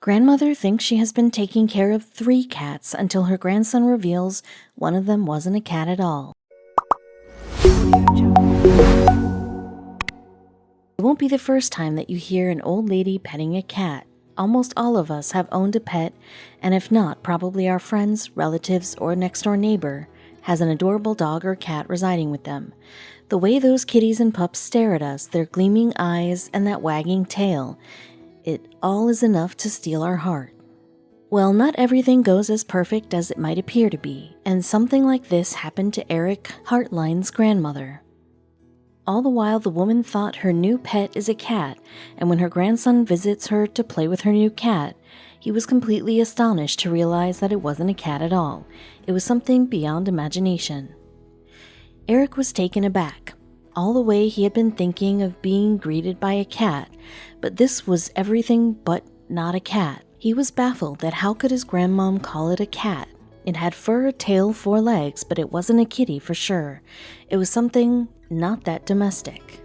Grandmother thinks she has been taking care of 3 cats until her grandson reveals one of them wasn't a cat at all. It won't be the first time that you hear an old lady petting a cat. Almost all of us have owned a pet, and if not, probably our friends, relatives, or next-door neighbor has an adorable dog or cat residing with them. The way those kitties and pups stare at us, their gleaming eyes, and that wagging tail, it all is enough to steal our heart. Well, not everything goes as perfect as it might appear to be, and something like this happened to Eric Hartline's grandmother. All the while, the woman thought her new pet is a cat, and when her grandson visits her to play with her new cat, he was completely astonished to realize that it wasn't a cat at all. It was something beyond imagination. Eric was taken aback. All the way he had been thinking of being greeted by a cat, but this was everything but not a cat. He was baffled that how could his grandmom call it a cat? It had fur, a tail, 4 legs, but it wasn't a kitty for sure. It was something not that domestic.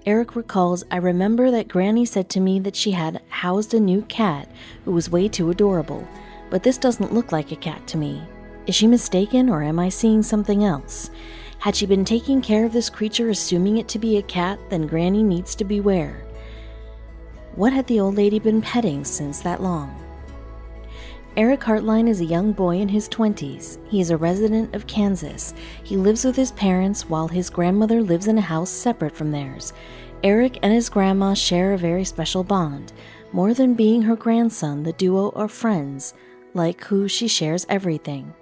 Eric recalls, "I remember that Granny said to me that she had housed a new cat who was way too adorable, but this doesn't look like a cat to me. Is she mistaken, or am I seeing something else? Had she been taking care of this creature assuming it to be a cat, then Granny needs to beware." What had the old lady been petting since that long? Eric Hartline is a young boy in his 20s. He is a resident of Kansas. He lives with his parents while his grandmother lives in a house separate from theirs. Eric and his grandma share a very special bond. More than being her grandson, the duo are friends, like who she shares everything.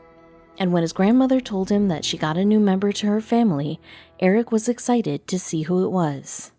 And when his grandmother told him that she got a new member to her family, Eric was excited to see who it was.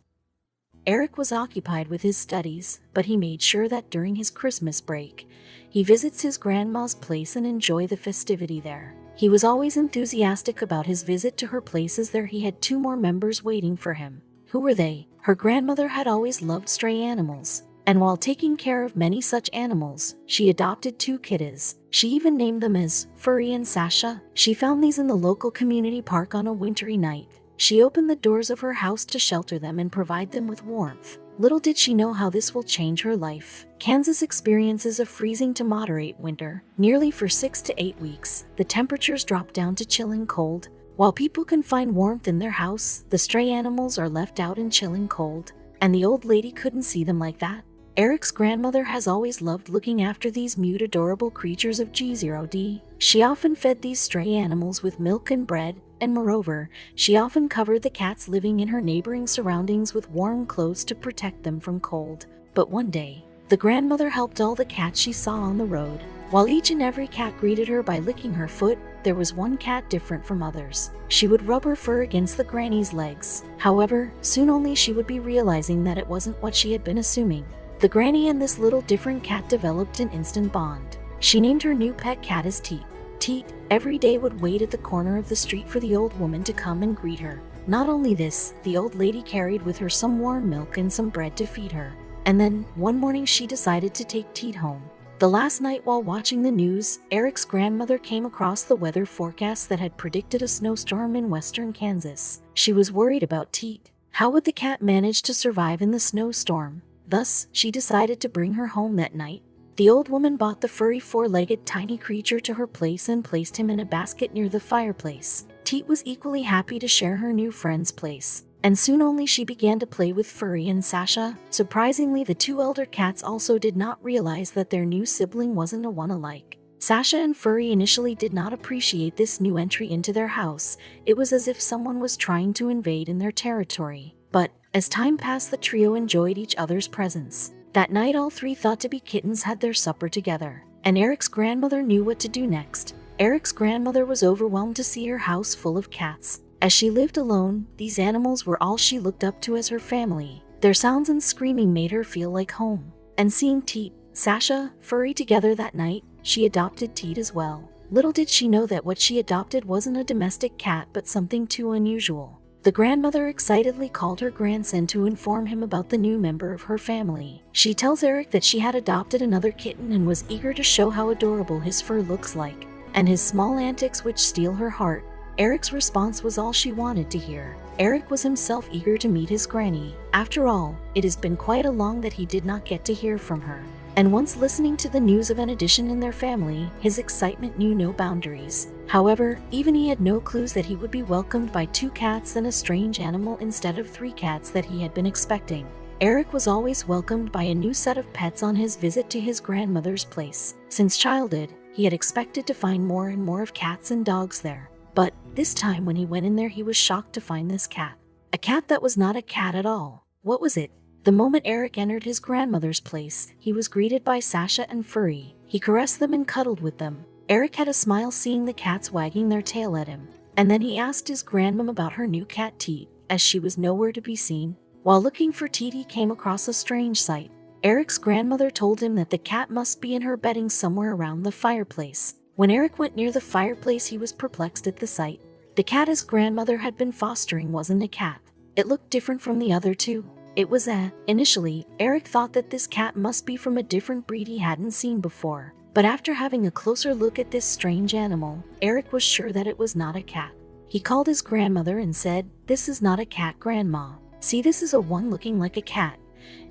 Eric was occupied with his studies, but he made sure that during his Christmas break, he visits his grandma's place and enjoy the festivity there. He was always enthusiastic about his visit to her place as there he had 2 more members waiting for him. Who were they? Her grandmother had always loved stray animals, and while taking care of many such animals, she adopted 2 kitties. She even named them as Furry and Sasha. She found these in the local community park on a wintry night. She opened the doors of her house to shelter them and provide them with warmth. Little did she know how this will change her life. Kansas experiences a freezing to moderate winter. Nearly for 6 to 8 weeks, the temperatures drop down to chilling cold. While people can find warmth in their house, the stray animals are left out in chilling cold, and the old lady couldn't see them like that. Eric's grandmother has always loved looking after these mute, adorable creatures of G0D. She often fed these stray animals with milk and bread, and moreover, she often covered the cats living in her neighboring surroundings with warm clothes to protect them from cold. But one day, the grandmother helped all the cats she saw on the road. While each and every cat greeted her by licking her foot, there was one cat different from others. She would rub her fur against the granny's legs. However, soon only she would be realizing that it wasn't what she had been assuming. The granny and this little different cat developed an instant bond. She named her new pet cat as Teet. Teet every day would wait at the corner of the street for the old woman to come and greet her. Not only this, the old lady carried with her some warm milk and some bread to feed her. And then, one morning she decided to take Teet home. The last night while watching the news, Eric's grandmother came across the weather forecast that had predicted a snowstorm in western Kansas. She was worried about Teet. How would the cat manage to survive in the snowstorm? Thus, she decided to bring her home that night. The old woman bought the furry 4-legged tiny creature to her place and placed him in a basket near the fireplace. Teet was equally happy to share her new friend's place, and soon only she began to play with Furry and Sasha. Surprisingly, the 2 elder cats also did not realize that their new sibling wasn't a one-alike. Sasha and Furry initially did not appreciate this new entry into their house. It was as if someone was trying to invade in their territory. But as time passed, the trio enjoyed each other's presence. That night, all 3 thought to be kittens had their supper together, and Eric's grandmother knew what to do next. Eric's grandmother was overwhelmed to see her house full of cats. As she lived alone, these animals were all she looked up to as her family. Their sounds and screaming made her feel like home. And seeing Teet, Sasha, Furry together that night, she adopted Teet as well. Little did she know that what she adopted wasn't a domestic cat but something too unusual. The grandmother excitedly called her grandson to inform him about the new member of her family. She tells Eric that she had adopted another kitten and was eager to show how adorable his fur looks like, and his small antics which steal her heart. Eric's response was all she wanted to hear. Eric was himself eager to meet his granny. After all, it has been quite a long that he did not get to hear from her. And once listening to the news of an addition in their family, his excitement knew no boundaries. However, even he had no clues that he would be welcomed by 2 cats and a strange animal instead of 3 cats that he had been expecting. Eric was always welcomed by a new set of pets on his visit to his grandmother's place. Since childhood, he had expected to find more and more of cats and dogs there. But this time when he went in there, he was shocked to find this cat. A cat that was not a cat at all. What was it? The moment Eric entered his grandmother's place, he was greeted by Sasha and Furry. He caressed them and cuddled with them. Eric had a smile seeing the cats wagging their tail at him. And then he asked his grandmom about her new cat Teet, as she was nowhere to be seen. While looking for Teet, he came across a strange sight. Eric's grandmother told him that the cat must be in her bedding somewhere around the fireplace. When Eric went near the fireplace, he was perplexed at the sight. The cat his grandmother had been fostering wasn't a cat. It looked different from the other 2. It was Initially, Eric thought that this cat must be from a different breed he hadn't seen before. But after having a closer look at this strange animal, Eric was sure that it was not a cat. He called his grandmother and said, "This is not a cat, Grandma. See, this is a one looking like a cat."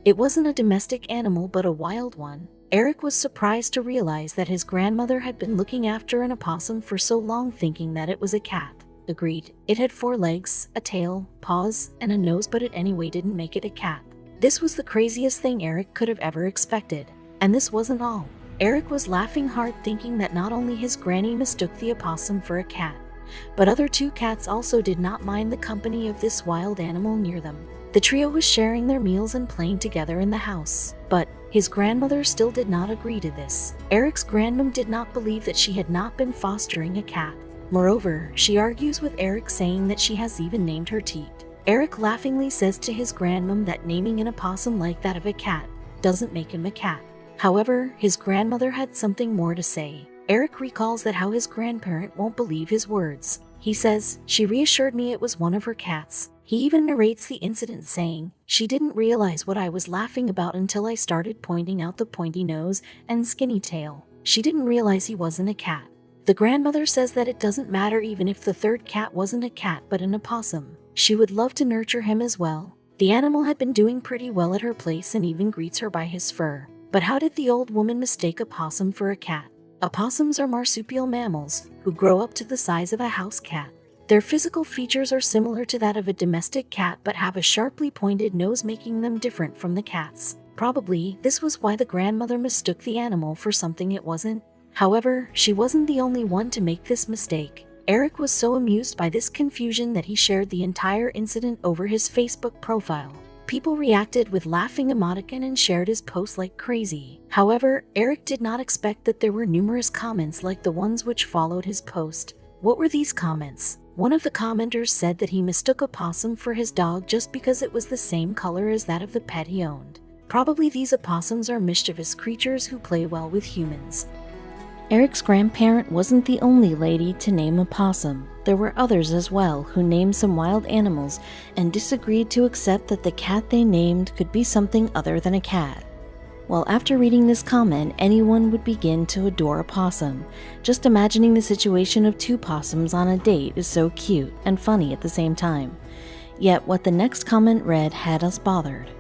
It wasn't a domestic animal, but a wild one. Eric was surprised to realize that his grandmother had been looking after an opossum for so long, thinking that it was a cat. Agreed. It had 4 legs, a tail, paws, and a nose, but it anyway didn't make it a cat. This was the craziest thing Eric could have ever expected. And this wasn't all. Eric was laughing hard, thinking that not only his granny mistook the opossum for a cat, but other 2 cats also did not mind the company of this wild animal near them. The trio was sharing their meals and playing together in the house. But his grandmother still did not agree to this. Eric's grandmom did not believe that she had not been fostering a cat. Moreover, she argues with Eric, saying that she has even named her Teet. Eric laughingly says to his grandmom that naming an opossum like that of a cat doesn't make him a cat. However, his grandmother had something more to say. Eric recalls that how his grandparent won't believe his words. He says, "She reassured me it was one of her cats." He even narrates the incident, saying, "She didn't realize what I was laughing about until I started pointing out the pointy nose and skinny tail. She didn't realize he wasn't a cat." The grandmother says that it doesn't matter even if the 3rd cat wasn't a cat but an opossum. She would love to nurture him as well. The animal had been doing pretty well at her place and even greets her by his fur. But how did the old woman mistake a possum for a cat? Opossums are marsupial mammals who grow up to the size of a house cat. Their physical features are similar to that of a domestic cat but have a sharply pointed nose, making them different from the cats. Probably this was why the grandmother mistook the animal for something it wasn't. However, she wasn't the only one to make this mistake. Eric was so amused by this confusion that he shared the entire incident over his Facebook profile. People reacted with laughing emoticon and shared his post like crazy. However, Eric did not expect that there were numerous comments like the ones which followed his post. What were these comments? One of the commenters said that he mistook a possum for his dog just because it was the same color as that of the pet he owned. Probably these opossums are mischievous creatures who play well with humans. Eric's grandparent wasn't the only lady to name a possum. There were others as well who named some wild animals and disagreed to accept that the cat they named could be something other than a cat. Well, after reading this comment, anyone would begin to adore a possum. Just imagining the situation of 2 possums on a date is so cute and funny at the same time. Yet what the next comment read had us bothered.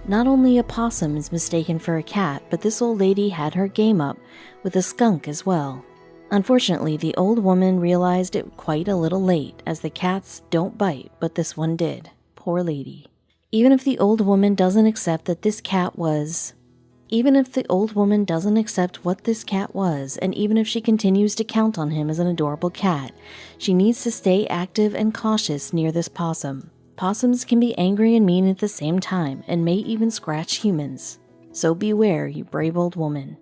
Not only a possum is mistaken for a cat, but this old lady had her game up with a skunk as well. Unfortunately, the old woman realized it quite a little late, as the cats don't bite, but this one did. Poor lady. Even if the old woman doesn't accept what this cat was, and even if she continues to count on him as an adorable cat, she needs to stay active and cautious near this possum. Possums can be angry and mean at the same time, and may even scratch humans. So beware, you brave old woman.